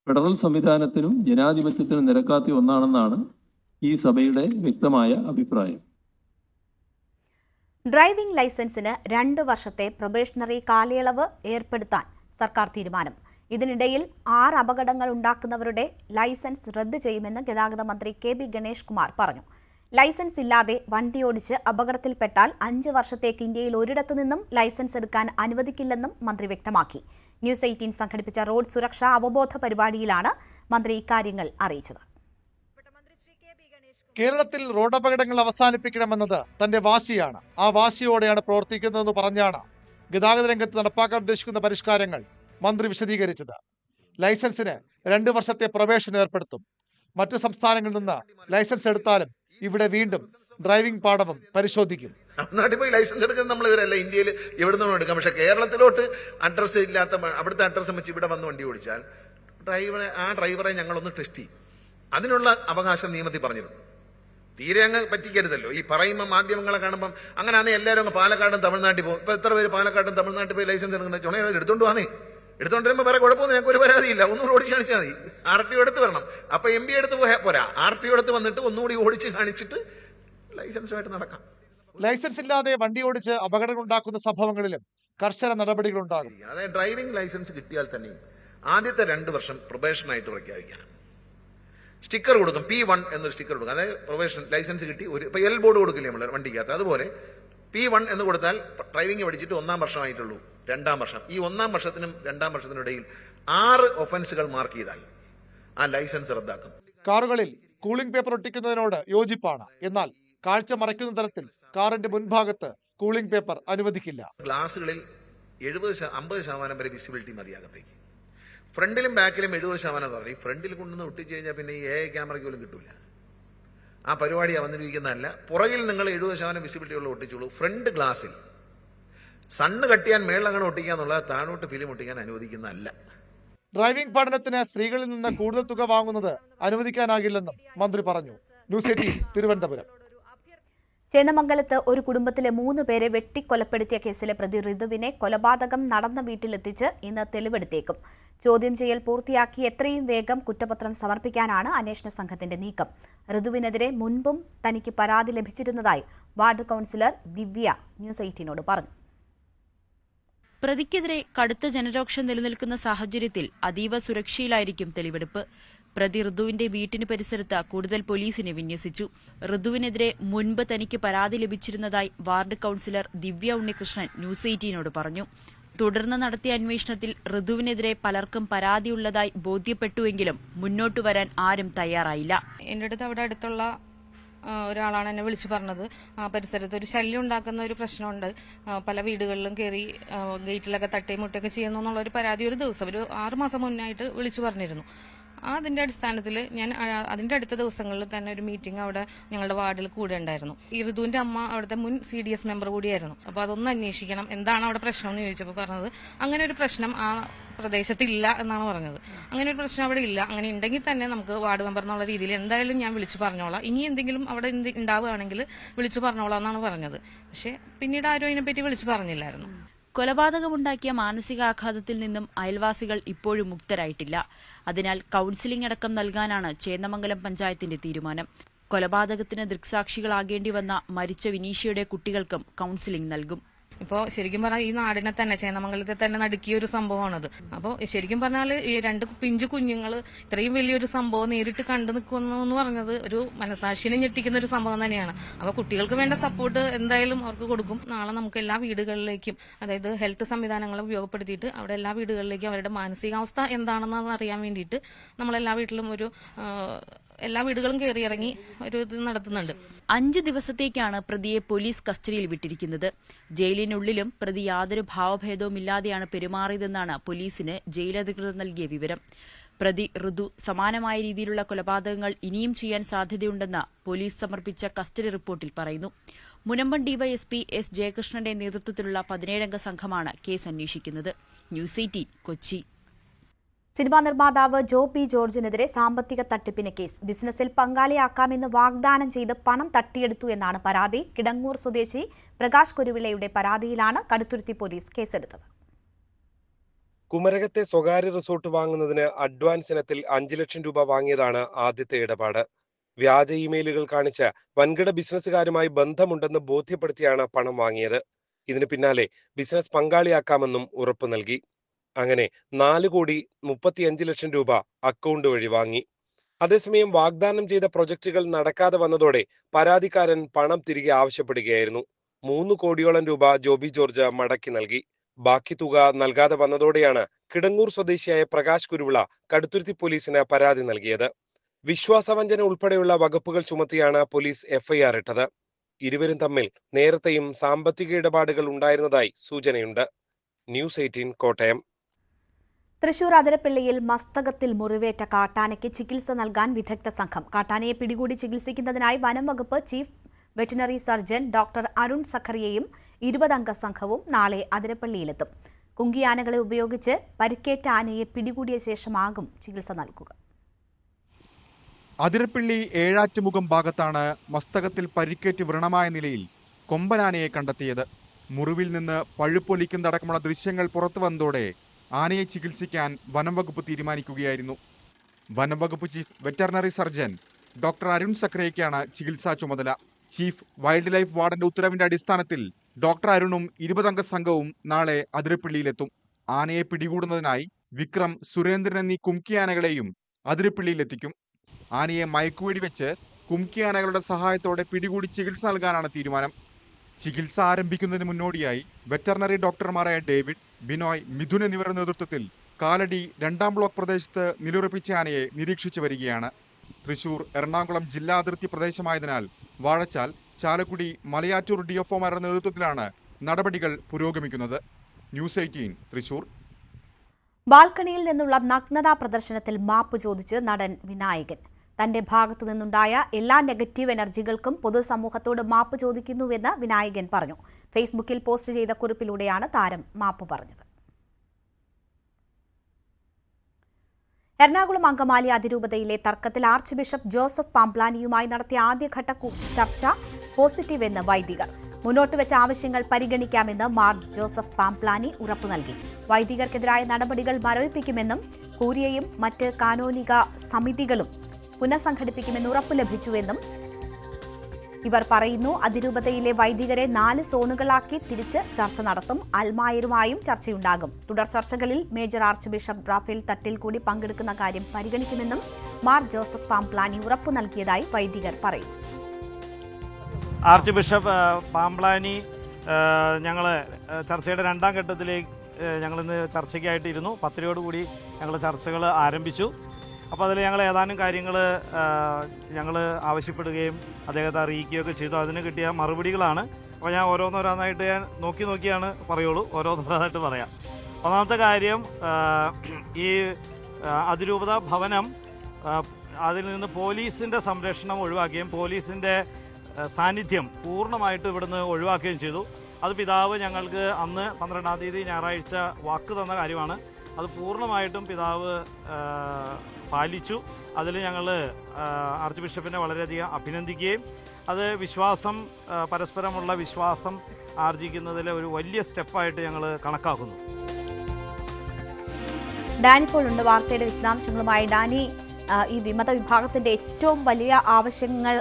ഫെഡറൽ സംവിധാനത്തിനും ജനാധിപത്യത്തിനും നിരക്കാത്ത ഒന്നാണെന്നാണ് ഈ സഭയുടെ വ്യക്തമായ അഭിപ്രായം. ഡ്രൈവിംഗ് ലൈസൻസിന് 2 വർഷത്തെ പ്രൊബേഷണറി കാലയളവ് ഏർപ്പെടുത്താൻ സർക്കാർ തീരുമാനം. ഇതിനിടയിൽ 6 അപകടങ്ങൾ ഉണ്ടാക്കുന്നവരുടെ ലൈസൻസ് റദ്ദ് ചെയ്യുമെന്ന് ഗതാഗത മന്ത്രി KB ഗണേഷ് കുമാർ പറഞ്ഞു. ലൈസൻസ് ഇല്ലാതെ വണ്ടിയോടിച്ച് അപകടത്തിൽപ്പെട്ടാൽ 5 വർഷത്തേക്ക് ഇന്ത്യയിൽ ഒരിടത്തു നിന്നും ലൈസൻസ് എടുക്കാൻ അനുവദിക്കില്ലെന്നും മന്ത്രി വ്യക്തമാക്കി. ന്യൂസ് 18 സംഘടിപ്പിച്ച റോഡ് സുരക്ഷാ അവബോധ പരിപാടിയിലാണ് മന്ത്രി ഇക്കാര്യങ്ങൾ അറിയിച്ചത്. കേരളത്തിൽ റോഡ് അപകടങ്ങൾ അവസാനിപ്പിക്കണമെന്നത് തന്റെ വാശിയാണ്. ആ വാശിയോടെയാണ് പ്രവർത്തിക്കുന്നതെന്ന് പറഞ്ഞാണ് ഗതാഗത രംഗത്ത് നടപ്പാക്കാൻ ഉദ്ദേശിക്കുന്ന പരിഷ്കാരങ്ങൾ മന്ത്രി വിശദീകരിച്ചത്. ലൈസൻസിന് 2 വർഷത്തെ പ്രൊബേഷൻ ഏർപ്പെടുത്തും. മറ്റു സംസ്ഥാനങ്ങളിൽ നിന്ന് ലൈസൻസ് എടുത്താലും ഇവിടെ വീണ്ടും ഡ്രൈവിംഗ് പാഠവും പരിശോധിക്കും. നാട്ടിൽ പോയി ലൈസൻസ് എടുക്കുന്നത് നമ്മൾ ഇതിലല്ല, ഇന്ത്യയിൽ എവിടെ നിന്നും എടുക്കാം. പക്ഷെ കേരളത്തിലോട്ട് അഡ്രസ്സ് ഇല്ലാത്ത അവിടുത്തെ അഡ്രസ്സ് വെച്ച് ഇവിടെ വന്ന് വണ്ടി ഓടിച്ചാൽ ഡ്രൈവറെ ഞങ്ങളൊന്ന് ടെസ്റ്റ് ചെയ്യും. അതിനുള്ള അവകാശം നിയമത്തിൽ പറഞ്ഞിരുന്നു. തീരെ അങ്ങ് പറ്റിക്കരുതല്ലോ. ഈ പറയുമ്പോൾ മാധ്യമങ്ങളെ കാണുമ്പം അങ്ങനെയാണെങ്കിൽ എല്ലാവരും അങ്ങ് പാലക്കാടും തമിഴ്നാട്ടിൽ പോകും. ഇപ്പൊ എത്ര പേര് പാലക്കാടും തമിഴ്നാട്ടിൽ പോയി ലൈസൻസ് എടുക്കുന്നത്? ചുണ എടുത്തോണ്ട് വന്നേ, എടുത്തോണ്ട് വരുമ്പോൾ വേറെ കുഴപ്പമൊന്നും ഞങ്ങൾക്ക് ഒരു പരാതിയില്ല. ഒന്നുകൂടി ഓടിച്ച് കാണിച്ചാൽ മതി. RTO എടുത്ത് വരണം. അപ്പൊ MB എടുത്ത് പോരാ, RTO എടുത്ത് വന്നിട്ട് ഒന്നുകൂടി ഓടിച്ച് കാണിച്ചിട്ട് ലൈസൻസുമായിട്ട് നടക്കാം. ലൈസൻസ് ഇല്ലാതെ വണ്ടി ഓടിച്ച് അപകടങ്ങൾ ഉണ്ടാക്കുന്ന സംഭവങ്ങളിലും കർശന നടപടികൾ ഉണ്ടാകും. അതായത് ഡ്രൈവിംഗ് ലൈസൻസ് കിട്ടിയാൽ തന്നെ ആദ്യത്തെ 2 വർഷം പ്രൊബേഷനായിട്ട് പ്രഖ്യാപിക്കണം. സ്റ്റിക്കർ കൊടുക്കും, P1 എന്നൊരു സ്റ്റിക്കർ കൊടുക്കും. അതായത് പ്രൊബേഷൻ ലൈസൻസ് കിട്ടി ഇപ്പൊ L ബോർഡ് കൊടുക്കില്ലേ നമ്മൾ വണ്ടിക്കകത്ത്, അതുപോലെ P1 എന്ന് കൊടുത്താൽ ഡ്രൈവിംഗ് പഠിച്ചിട്ട് 1-ാം വർഷമായിട്ടുള്ളൂ 2-ാം വർഷം. ഈ 1-ാം വർഷത്തിനും 2-ാം വർഷത്തിനും ഇടയിൽ 6 ഒഫൻസുകൾ മാർക്ക് ചെയ്താൽ ആ ലൈസൻസ് റദ്ദാക്കും. കാറുകളിൽ കൂളിംഗ് പേപ്പർ ഒട്ടിക്കുന്നതിനോട് യോജിപ്പാണ്. എന്നാൽ കാഴ്ച മറയ്ക്കുന്ന തരത്തിൽ കാറിന്റെ മുൻഭാഗത്ത് കൂളിംഗ് പേപ്പർ അനുവദിക്കില്ല. ഗ്ലാസുകളിൽ 50% വരെ വിസിബിലിറ്റി മതിയാകത്തേക്ക്. ഫ്രണ്ടിലും ബാക്കിലും 70% പറഞ്ഞു. ഈ ഫ്രണ്ടിൽ കൊണ്ടുവന്ന് ഒട്ടിച്ചു കഴിഞ്ഞാൽ പിന്നെ ഈ AI ക്യാമറയ്ക്ക് പോലും കിട്ടൂല. ആ പരിപാടി അവതരിപ്പിക്കുന്നതല്ല. പുറകിൽ നിങ്ങൾ 70% വിസിബിലിറ്റി ഉള്ള ഒട്ടിച്ചുള്ളൂ. ഫ്രണ്ട് ഗ്ലാസിൽ സണ്ണ് കട്ടിയാൻ മേളങ്ങനെ ഒട്ടിക്കാന്നുള്ള താഴോട്ട് ഫിലിം ഒട്ടിക്കാൻ അനുവദിക്കുന്നതല്ല. ഡ്രൈവിംഗ് പഠനത്തിന് സ്ത്രീകളിൽ നിന്ന് കൂടുതൽ തുക വാങ്ങുന്നത് അനുവദിക്കാനാകില്ലെന്നും മന്ത്രി പറഞ്ഞു. ന്യൂസ് 18 തിരുവനന്തപുരം. ചേന്നമംഗലത്ത് ഒരു കുടുംബത്തിലെ 3 പേരെ വെട്ടിക്കൊലപ്പെടുത്തിയ കേസിലെ പ്രതി ഋതുവിനെ കൊലപാതകം നടന്ന വീട്ടിലെത്തിച്ച് ഇന്ന് തെളിവെടുത്തേക്കും. ചോദ്യം ചെയ്യൽ പൂർത്തിയാക്കി എത്രയും വേഗം കുറ്റപത്രം സമർപ്പിക്കാനാണ് അന്വേഷണ സംഘത്തിന്റെ നീക്കം. ഋതുവിനെതിരെ മുൻപും തനിക്ക് പരാതി ലഭിച്ചിരുന്നതായി വാർഡ് കൌൺസിലർ ദിവ്യ ന്യൂസ് 18നോട് പറഞ്ഞു. പ്രതിക്കെതിരെ കടുത്ത ജനരോക്ഷം നിലനിൽക്കുന്ന സാഹചര്യത്തിൽ അതീവ സുരക്ഷയിലായിരിക്കും തെളിവെടുപ്പ്. പ്രതി ഋതുവിന്റെ വീട്ടിന് പരിസരത്ത് കൂടുതൽ പോലീസിനെ വിന്യസിച്ചു. ഋതുവിനെതിരെ മുൻപ് തനിക്ക് പരാതി ലഭിച്ചിരുന്നതായി വാർഡ് കൌൺസിലർ ദിവ്യ ഉണ്ണികൃഷ്ണൻ ന്യൂസ് 18നോട് പറഞ്ഞു. തുടർന്ന് നടത്തിയ അന്വേഷണത്തിൽ ഋതുവിനെതിരെ പലർക്കും പരാതിയുള്ളതായി ബോധ്യപ്പെട്ടുവെങ്കിലും മുന്നോട്ടു വരാൻ ആരും തയ്യാറായില്ല. എന്റെ അടുത്ത് അവിടെ അടുത്തുള്ള ഒരാളാണ് എന്നെ വിളിച്ചു പറഞ്ഞത്, ആ പരിസരത്ത് ഒരു ശല്യം ഉണ്ടാക്കുന്ന ഒരു പ്രശ്നമുണ്ട്, പല വീടുകളിലും കയറി ഗേറ്റിലൊക്കെ തട്ടിയും മുട്ടയൊക്കെ ചെയ്യുന്നു എന്നുള്ള ഒരു പരാതി ഒരു ദിവസം ഒരു 6 മാസം മുന്നായിട്ട് വിളിച്ചു പറഞ്ഞിരുന്നു. അതിന്റെ അടിസ്ഥാനത്തിൽ ഞാൻ അതിന്റെ അടുത്ത ദിവസങ്ങളിൽ തന്നെ ഒരു മീറ്റിംഗ് അവിടെ ഞങ്ങളുടെ വാർഡിൽ കൂടെ ഉണ്ടായിരുന്നു. ഈ ഋതുവിന്റെ അമ്മ അവിടുത്തെ മുൻ CDS മെമ്പർ കൂടിയായിരുന്നു. അപ്പൊ അതൊന്ന് അന്വേഷിക്കണം, എന്താണ് അവിടെ പ്രശ്നം എന്ന് ചോദിച്ചപ്പോൾ പറഞ്ഞത് അങ്ങനെ ഒരു പ്രശ്നം ആ പ്രദേശത്തില്ല എന്നാണ് പറഞ്ഞത്. അങ്ങനെ ഒരു പ്രശ്നം അവിടെ ഇല്ല, അങ്ങനെ ഉണ്ടെങ്കിൽ തന്നെ നമുക്ക് വാർഡ് മെമ്പർ എന്നുള്ള രീതിയിൽ എന്തായാലും ഞാൻ വിളിച്ചു പറഞ്ഞോളാം, ഇനി എന്തെങ്കിലും അവിടെ ഉണ്ടാവുകയാണെങ്കിൽ വിളിച്ചു പറഞ്ഞോളാം എന്നാണ് പറഞ്ഞത്. പക്ഷെ പിന്നീട് ആരും അതിനെപ്പറ്റി വിളിച്ചു പറഞ്ഞില്ലായിരുന്നു. കൊലപാതകമുണ്ടാക്കിയ മാനസികാഘാതത്തിൽ നിന്നും അയൽവാസികൾ ഇപ്പോഴും മുക്തരായിട്ടില്ല. അതിനാൽ കൌൺസിലിംഗ് അടക്കം നൽകാനാണ് ചേന്നമംഗലം പഞ്ചായത്തിന്റെ തീരുമാനം. കൊലപാതകത്തിന് ദൃക്സാക്ഷികളാകേണ്ടി വന്ന മരിച്ച വിനീഷയുടെ കുട്ടികൾക്കും കൌൺസിലിംഗ് നൽകും. ഇപ്പോൾ ശരിക്കും പറഞ്ഞാൽ ഈ നാടിനെ തന്നെ ചേന്നമംഗലത്തെ തന്നെ നടുക്കിയ ഒരു സംഭവമാണത്. അപ്പോൾ ശരിക്കും പറഞ്ഞാൽ ഈ 2 പിഞ്ചു കുഞ്ഞുങ്ങൾ ഇത്രയും വലിയൊരു സംഭവം നേരിട്ട് കണ്ടു നിൽക്കുന്നു എന്ന് പറഞ്ഞത് ഒരു മനസാക്ഷിനെ ഞെട്ടിക്കുന്ന ഒരു സംഭവം തന്നെയാണ്. അപ്പോൾ കുട്ടികൾക്ക് വേണ്ട സപ്പോർട്ട് എന്തായാലും അവർക്ക് കൊടുക്കും. നാളെ നമുക്ക് എല്ലാ വീടുകളിലേക്കും, അതായത് ഹെൽത്ത് സംവിധാനങ്ങൾ ഉപയോഗപ്പെടുത്തിയിട്ട് അവിടെ എല്ലാ വീടുകളിലേക്കും അവരുടെ മാനസികാവസ്ഥ എന്താണെന്ന് അറിയാൻ വേണ്ടിയിട്ട് നമ്മളെല്ലാ വീട്ടിലും എല്ലാ വീടുകളും കയറിയിറങ്ങി ഒരു ഇത് നടത്തുന്നുണ്ട്. 5 ദിവസത്തേക്കാണ് പ്രതിയെ പോലീസ് കസ്റ്റഡിയിൽ വിട്ടിരിക്കുന്നത്. ജയിലിനുള്ളിലും പ്രതി യാതൊരു ഭാവഭേദവുമില്ലാതെയാണ് പെരുമാറിയതെന്നാണ് പോലീസിന് ജയിലധികൃതർ നൽകിയ വിവരം. പ്രതി ഋതു സമാനമായ രീതിയിലുള്ള കൊലപാതകങ്ങൾ ഇനിയും ചെയ്യാൻ സാധ്യതയുണ്ടെന്ന് പോലീസ് സമർപ്പിച്ച കസ്റ്റഡി റിപ്പോർട്ടിൽ പറയുന്നു. മുനമ്പം ഡിവൈഎസ്പി S ജയകൃഷ്ണന്റെ നേതൃത്വത്തിലുള്ള 17-അംഗ സംഘമാണ് കേസ് അന്വേഷിക്കുന്നത്. ന്യൂസ് 18 കൊച്ചി. സിനിമാ നിർമ്മാതാവ് ജോ പി ജോർജിനെതിരെ സാമ്പത്തിക തട്ടിപ്പിന് കേസ്. ബിസിനസ്സിൽ പങ്കാളിയാക്കാമെന്ന് വാഗ്ദാനം ചെയ്ത് പണം തട്ടിയെടുത്തു എന്നാണ് പരാതി. കിടങ്ങൂർ സ്വദേശി പ്രകാശ് കുരുവിളയുടെ പരാതിയിലാണ് കടുത്തുരുത്തി പോലീസ് കേസെടുത്തത്. കുമരകത്തെ സ്വകാര്യ റിസോർട്ട് വാങ്ങുന്നതിന് അഡ്വാൻസ് ഇനത്തിൽ 5 ലക്ഷം രൂപ വാങ്ങിയതാണ് ആദ്യത്തെ ഇടപാട്. വ്യാജ ഇമെയിലുകൾ കാണിച്ച് വൻകിട ബിസിനസ്സുകാരുമായി ബന്ധമുണ്ടെന്ന് ബോധ്യപ്പെടുത്തിയാണ് പണം വാങ്ങിയത്. ഇതിന് പിന്നാലെ ബിസിനസ് പങ്കാളിയാക്കാമെന്നും ഉറപ്പു നൽകി. അങ്ങനെ 4,35 ലക്ഷം രൂപ അക്കൗണ്ട് വഴി വാങ്ങി. അതേസമയം വാഗ്ദാനം ചെയ്ത പ്രൊജക്ടുകൾ നടക്കാതെ വന്നതോടെ പരാതിക്കാരൻ പണം തിരികെ ആവശ്യപ്പെടുകയായിരുന്നു. 3 കോടിയോളം രൂപ ജോബി ജോർജ് മടക്കി നൽകി. ബാക്കി തുക നൽകാതെ വന്നതോടെയാണ് കിടങ്ങൂർ സ്വദേശിയായ പ്രകാശ് കുരുവിള കടുത്തുരുത്തി പോലീസിന് പരാതി നൽകിയത്. വിശ്വാസവഞ്ചന ഉൾപ്പെടെയുള്ള വകുപ്പുകൾ ചുമത്തിയാണ് പോലീസ് FIR ഇട്ടത്. ഇരുവരും തമ്മിൽ നേരത്തെയും സാമ്പത്തിക ഇടപാടുകൾ ഉണ്ടായിരുന്നതായി സൂചനയുണ്ട്. ന്യൂസ് 18 കോട്ടയം. തൃശൂർ അതിരപ്പള്ളിയിൽ മസ്തകത്തിൽ മുറിവേറ്റ കാട്ടാനയ്ക്ക് ചികിത്സ നൽകാൻ വിദഗ്ധ സംഘം. കാട്ടാനയെ പിടികൂടി ചികിത്സിക്കുന്നതിനായി വനം വകുപ്പ് chief veterinary surgeon doctor Arun സഖറിയയും 20-അംഗ സംഘവും നാളെ അതിരപ്പള്ളിയിലെത്തും. കുങ്കിയാനകളെ ഉപയോഗിച്ച് പരിക്കേറ്റ ആനയെ പിടികൂടിയ ശേഷമാകും ചികിത്സ നൽകുക. അതിരപ്പള്ളി ഏഴാറ്റുമുഖം ഭാഗത്താണ് മസ്തകത്തിൽ പരിക്കേറ്റ് വ്രണമായ നിലയിൽ കൊമ്പനാനയെ കണ്ടെത്തിയത്. മുറിവിൽ നിന്ന് പഴുപ്പൊലിക്കുന്നതടക്കമുള്ള ദൃശ്യങ്ങൾ പുറത്തു വന്നതോടെ ആനയെ ചികിത്സിക്കാൻ വനം വകുപ്പ് തീരുമാനിക്കുകയായിരുന്നു. വനം വകുപ്പ് chief veterinary surgeon doctor Arun സക്രയ്ക്കാണ് ചികിത്സാ ചുമതല. ചീഫ് വൈൽഡ് ലൈഫ് വാർഡന്റെ ഉത്തരവിന്റെ അടിസ്ഥാനത്തിൽ ഡോക്ടർ അരുണും 20 അംഗ സംഘവും നാളെ അതിരപ്പിള്ളിയിലെത്തും. ആനയെ പിടികൂടുന്നതിനായി വിക്രം, സുരേന്ദ്രൻ എന്നീ കുംകിയാനകളെയും അതിരപ്പിള്ളിയിലെത്തിക്കും. ആനയെ മയക്കുവെടി വെച്ച് കുംകിയാനകളുടെ സഹായത്തോടെ പിടികൂടി ചികിത്സ നൽകാനാണ് തീരുമാനം. ചികിത്സ ആരംഭിക്കുന്നതിന് മുന്നോടിയായി വെറ്ററിനറി ഡോക്ടർമാരായ ഡേവിഡ്, ബിനോയ്, മിഥുൻ എന്നിവരുടെ നേതൃത്വത്തിൽ കാലടി 2ാം ബ്ലോക്ക് പ്രദേശത്ത് നിലുറപ്പിച്ച ആനയെ നിരീക്ഷിച്ചു വരികയാണ്. തൃശൂർ, എറണാകുളം ജില്ലാ അതിർത്തി പ്രദേശമായതിനാൽ വാഴച്ചാൽ, ചാലക്കുടി, മലയാറ്റൂർ ഡിഎഫ്ഒമാരുടെ നേതൃത്വത്തിലാണ് നടപടികൾ പുരോഗമിക്കുന്നത്. ന്യൂസ് 18 തൃശൂർ. ബാൽക്കണിയിൽ നിന്നുള്ള നഗ്നതാ പ്രദർശനത്തിൽ മാപ്പ് ചോദിച്ച് നടൻ വിനായകൻ. തന്റെ ഭാഗത്തു നിന്നുണ്ടായ എല്ലാ നെഗറ്റീവ് എനർജികൾക്കും പൊതുസമൂഹത്തോട് മാപ്പ് ചോദിക്കുന്നുവെന്ന് വിനായകൻ പറഞ്ഞു. ഫേസ്ബുക്കിൽ പോസ്റ്റ് ചെയ്ത കുറിപ്പിലൂടെയാണ് താരം മാപ്പ് പറഞ്ഞത്. എറണാകുളം അങ്കമാലി അതിരൂപതയിലെ തർക്കത്തിൽ ആർച്ച് ബിഷപ്പ് ജോസഫ് പാംപ്ലാനിയുമായി നടത്തിയ ആദ്യഘട്ട ചർച്ച പോസിറ്റീവ് എന്ന് വൈദികർ. മുന്നോട്ട് വെച്ച ആവശ്യങ്ങൾ പരിഗണിക്കാമെന്ന് മാർ ജോസഫ് പാംപ്ലാനി ഉറപ്പു നൽകി. വൈദികർക്കെതിരായ നടപടികൾ മരവിപ്പിക്കുമെന്നും കൂരിയയും മറ്റ് കാനോനിക സമിതികളും പുനഃസംഘടിപ്പിക്കുമെന്ന് ഉറപ്പു ലഭിച്ചുവെന്നും ഇവർ പറയുന്നു. അതിരൂപതയിലെ വൈദികരെ 4 സോണുകളാക്കി തിരിച്ച് ചർച്ച നടത്തും. അൽമായരുമായും ചർച്ചയുണ്ടാകും. തുടർ ചർച്ചകളിൽ major arch bishop Raphael Thattil കൂടി പങ്കെടുക്കുന്ന കാര്യം പരിഗണിക്കുമെന്നും മാർ ജോസഫ് പാംപ്ലാനി ഉറപ്പു നൽകിയതായി വൈദികർ പറയുന്നു. ആർച്ച് ബിഷപ്പ് പാംപ്ലാനി ഞങ്ങൾ ചർച്ചയുടെ 2ാം ഘട്ടത്തിലേക്ക് ഞങ്ങളിന്ന് ചർച്ചയ്ക്കായിട്ടിരുന്നു. 10:00 ഞങ്ങൾ ചർച്ചകൾ ആരംഭിച്ചു. അപ്പോൾ അതിൽ ഞങ്ങൾ ഏതാനും കാര്യങ്ങൾ ഞങ്ങൾ ആവശ്യപ്പെടുകയും അദ്ദേഹത്തെ അറിയിക്കുകയൊക്കെ ചെയ്തു. അതിന് കിട്ടിയ മറുപടികളാണ്. അപ്പോൾ ഞാൻ ഓരോന്നോരോന്നായിട്ട് ഞാൻ നോക്കിയാണ് പറയുള്ളൂ. ഓരോന്നോരോന്നായിട്ട് പറയാം. ഒന്നാമത്തെ കാര്യം, ഈ അതിരൂപത ഭവനം അതിൽ നിന്ന് പോലീസിൻ്റെ സംരക്ഷണം ഒഴിവാക്കുകയും പോലീസിൻ്റെ സാന്നിധ്യം പൂർണ്ണമായിട്ട് ഇവിടുന്ന് ഒഴിവാക്കുകയും ചെയ്തു. അത് പിതാവ് ഞങ്ങൾക്ക് അന്ന് 12-ാം തീയതി ഞായറാഴ്ച വാക്ക് തന്ന കാര്യമാണ്. അത് പൂർണ്ണമായിട്ടും പിതാവ് പാലിച്ചു. അതിൽ ഞങ്ങൾ ആർച്ച് ബിഷപ്പിനെ വളരെയധികം അഭിനന്ദിക്കുകയും അത് പരസ്പരമുള്ള വിശ്വാസം ആർജിക്കുന്നതിലെ ഒരു വലിയ സ്റ്റെപ്പായിട്ട് ഞങ്ങൾ കണക്കാക്കുന്നു. ഡാനി ഇപ്പോൾ ഉണ്ട് വാർത്തയുടെ വിശദാംശങ്ങളുമായി. ഡാനി, ഈ വിമത വിഭാഗത്തിന്റെ ഏറ്റവും വലിയ ആവശ്യങ്ങൾ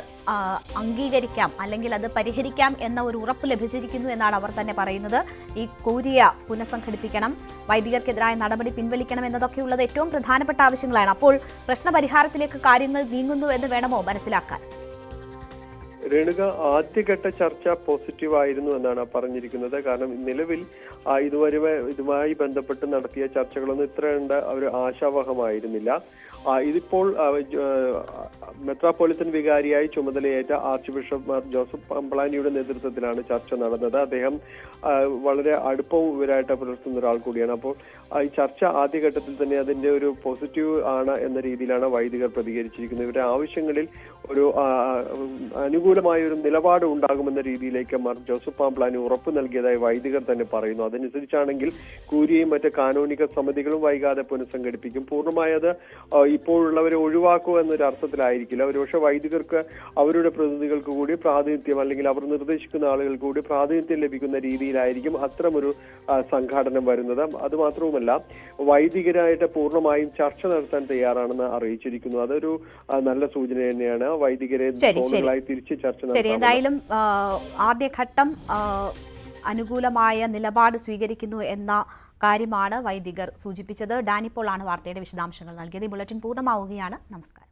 അംഗീകരിക്കാം അല്ലെങ്കിൽ അത് പരിഹരിക്കാം എന്ന ഒരു ഉറപ്പ് ലഭിച്ചിരിക്കുന്നു എന്നാണ് അവർ തന്നെ പറയുന്നത്. ഈ കൂരിയ പുനഃസംഘടിപ്പിക്കണം, വൈദികർക്കെതിരായ നടപടി പിൻവലിക്കണം എന്നതൊക്കെയുള്ളത് ഏറ്റവും പ്രധാനപ്പെട്ട ആവശ്യങ്ങളാണ്. അപ്പോൾ പ്രശ്നപരിഹാരത്തിലേക്ക് കാര്യങ്ങൾ നീങ്ങുന്നു എന്ന് വേണമോ മനസ്സിലാക്കാൻ? രേണുക, ആദ്യഘട്ട ചർച്ച പോസിറ്റീവ് ആയിരുന്നു എന്നാണ് പറഞ്ഞിരിക്കുന്നത്. കാരണം നിലവിൽ ഇതുമായി ബന്ധപ്പെട്ട് നടത്തിയ ചർച്ചകളൊന്നും ഇത്ര ഒരു ആശാവഹമായിരുന്നില്ല. ഇതിപ്പോൾ മെത്രാപ്പൊലിത്തൻ വികാരിയായി ചുമതലയേറ്റ ആർച്ച് ബിഷപ്പ് മാർ ജോസഫ് പാംപ്ലാനിയുടെ നേതൃത്വത്തിലാണ് ചർച്ച നടന്നത്. അദ്ദേഹം വളരെ അടുപ്പവും ഇവരായിട്ട് പുലർത്തുന്ന ഒരാൾ കൂടിയാണ്. അപ്പോൾ ഈ ചർച്ച ആദ്യഘട്ടത്തിൽ തന്നെ അതിന്റെ ഒരു പോസിറ്റീവ് ആണ് എന്ന രീതിയിലാണ് വൈദികർ പ്രതികരിച്ചിരിക്കുന്നത്. ഇവരുടെ ആവശ്യങ്ങളിൽ ഒരു അനുകൂലമായ ഒരു നിലപാട് ഉണ്ടാകുമെന്ന രീതിയിലേക്ക് മാർ ജോസഫ് പാംപ്ലാനി ഉറപ്പ് നൽകിയതായി വൈദികർ തന്നെ പറയുന്നു. അതനുസരിച്ചാണെങ്കിൽ കൂരിയയും മറ്റ് കാനോനിക സമിതികളും വൈകാതെ പുനഃസംഘടിപ്പിക്കും. പൂർണ്ണമായത് ഇപ്പോഴുള്ളവരെ ഒഴിവാക്കുക എന്നൊരു അർത്ഥത്തിലായിരിക്കില്ല. ഒരുപക്ഷെ വൈദികർക്ക് അവരുടെ പ്രതിനിധികൾക്ക് കൂടി പ്രാതിനിധ്യം അല്ലെങ്കിൽ അവർ നിർദ്ദേശിക്കുന്ന ആളുകൾക്ക് കൂടി പ്രാതിനിധ്യം ലഭിക്കുന്ന രീതിയിലായിരിക്കും അത്തരമൊരു സംഘാടനം വരുന്നത്. അതുമാത്രവുമല്ല, വൈദികരായിട്ട് പൂർണ്ണമായും ചർച്ച നടത്താൻ തയ്യാറാണെന്ന് അറിയിച്ചിരിക്കുന്നു. അതൊരു നല്ല സൂചന തന്നെയാണ്. വൈദികരെ സോണുകളായി തിരിച്ച് ചർച്ച നടത്താൻ എന്തായാലും ആദ്യഘട്ടം അനുകൂലമായ നിലപാട് സ്വീകരിക്കുന്നു എന്ന കാര്യമാണ് വൈദികർ സൂചിപ്പിച്ചത്. ഡാനിപ്പോളാണ് വാർത്തയുടെ വിശദാംശങ്ങൾ നൽകിയത്. ഈ ബുള്ളറ്റിൻ പൂർണ്ണമാവുകയാണ്. നമസ്കാരം.